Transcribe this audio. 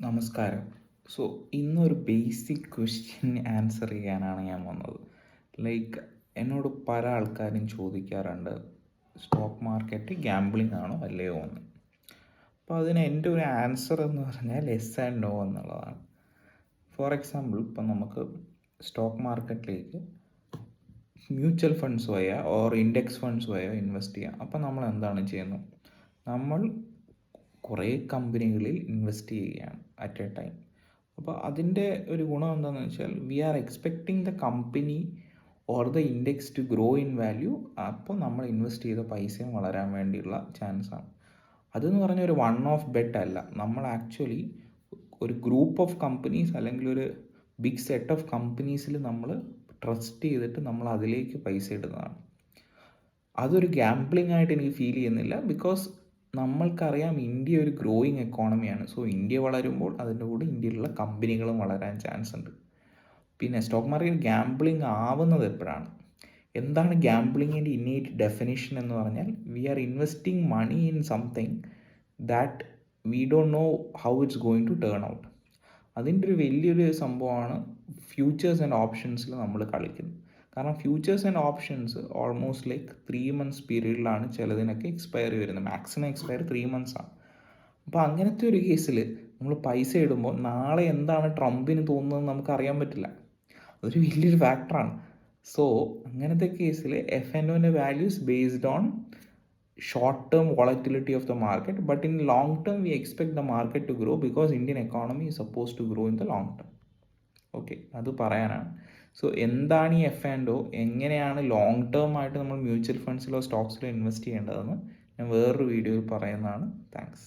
നമസ്കാരം. സോ ഇന്നൊരു basic question answer ചെയ്യാനാണ് ഞാൻ വന്നത്. ലൈക്ക് എന്നോട് പല ആൾക്കാരും ചോദിക്കാറുണ്ട്, സ്റ്റോക്ക് മാർക്കറ്റ് ഗാംബ്ലിംഗ് ആണോ അല്ലയോ എന്ന്. അപ്പോൾ അതിന് എൻ്റെ ഒരു ആൻസർ എന്ന് പറഞ്ഞാൽ യെസ് ആൻഡ് നോ എന്നുള്ളതാണ്. ഫോർ എക്സാമ്പിൾ, ഇപ്പം നമുക്ക് സ്റ്റോക്ക് മാർക്കറ്റിലേക്ക് മ്യൂച്വൽ ഫണ്ട്സ് വഴിയോ ഓർ ഇൻഡെക്സ് ഫണ്ട്സ് വഴിയോ ഇൻവെസ്റ്റ് ചെയ്യാം. അപ്പം നമ്മൾ എന്താണ് ചെയ്യുന്നത്? നമ്മൾ കുറേ കമ്പനികളിൽ ഇൻവെസ്റ്റ് ചെയ്യുകയാണ് അറ്റ് എ ടൈം. അപ്പോൾ അതിൻ്റെ ഒരു ഗുണം എന്താണെന്ന് വെച്ചാൽ, we are expecting the company or the index to grow in value. അപ്പോൾ നമ്മൾ ഇൻവെസ്റ്റ് ചെയ്ത പൈസയും വളരാൻ വേണ്ടിയുള്ള ചാൻസാണ്. അതെന്ന് പറഞ്ഞാൽ ഒരു വൺ ഓഫ് ബെറ്റ് അല്ല. നമ്മൾ ആക്ച്വലി ഒരു ഗ്രൂപ്പ് ഓഫ് കമ്പനീസ് അല്ലെങ്കിൽ ഒരു ബിഗ് സെറ്റ് ഓഫ് കമ്പനീസിൽ നമ്മൾ ട്രസ്റ്റ് ചെയ്തിട്ട് നമ്മൾ അതിലേക്ക് പൈസ ഇടുന്നതാണ്. അതൊരു ഗാംബ്ലിംഗ് ആയിട്ട് എനിക്ക് ഫീൽ ചെയ്യുന്നില്ല. ബിക്കോസ് നമ്മൾക്കറിയാം ഇന്ത്യ ഒരു ഗ്രോയിങ് എക്കോണമിയാണ്. സോ ഇന്ത്യ വളരുമ്പോൾ അതിൻ്റെ കൂടെ ഇന്ത്യയിലുള്ള കമ്പനികളും വളരാൻ ചാൻസ് ഉണ്ട്. പിന്നെ സ്റ്റോക്ക് മാർക്കറ്റ് ഗാംബ്ലിംഗ് ആവുന്നത് എപ്പോഴാണ്? എന്താണ് ഗാംബ്ലിങ്ങിൻ്റെ ഇന്നേറ്റ് ഡെഫിനിഷൻ എന്ന് പറഞ്ഞാൽ, we are investing money in something that we don't know how it's going to turn out. അതിൻ്റെ ഒരു വലിയൊരു സംഭവമാണ് ഫ്യൂച്ചേഴ്സ് ആൻഡ് ഓപ്ഷൻസിൽ നമ്മൾ കളിക്കുന്നത്. കാരണം futures and options almost like 3 months പീരീഡിലാണ് ചിലതിനൊക്കെ എക്സ്പയറി വരുന്നത്. മാക്സിമം എക്സ്പയർ 3 months ആണ്. അപ്പോൾ അങ്ങനത്തെ ഒരു കേസിൽ നമ്മൾ പൈസ ഇടുമ്പോൾ നാളെ എന്താണ് ട്രംപിന് തോന്നുന്നതെന്ന് നമുക്ക് അറിയാൻ പറ്റില്ല. അതൊരു വലിയൊരു ഫാക്ടറാണ്. സോ അങ്ങനത്തെ കേസിൽ എഫ് ആൻഡ് ഒൻ്റെ values based on short term volatility of the market, but in long term we expect the market to grow because Indian economy is suppose to grow in the long term. Okay, അത് പറയാനാണ്. So എന്താണ് ഈ F and O, എങ്ങനെയാണ് long term ആയിട്ട് നമ്മൾ mutual ഫണ്ട്സിലോ സ്റ്റോക്സിലോ invest ചെയ്യേണ്ടതെന്ന് ഞാൻ വേറൊരു വീഡിയോയിൽ പറയുന്നതാണ്. താങ്ക്സ്.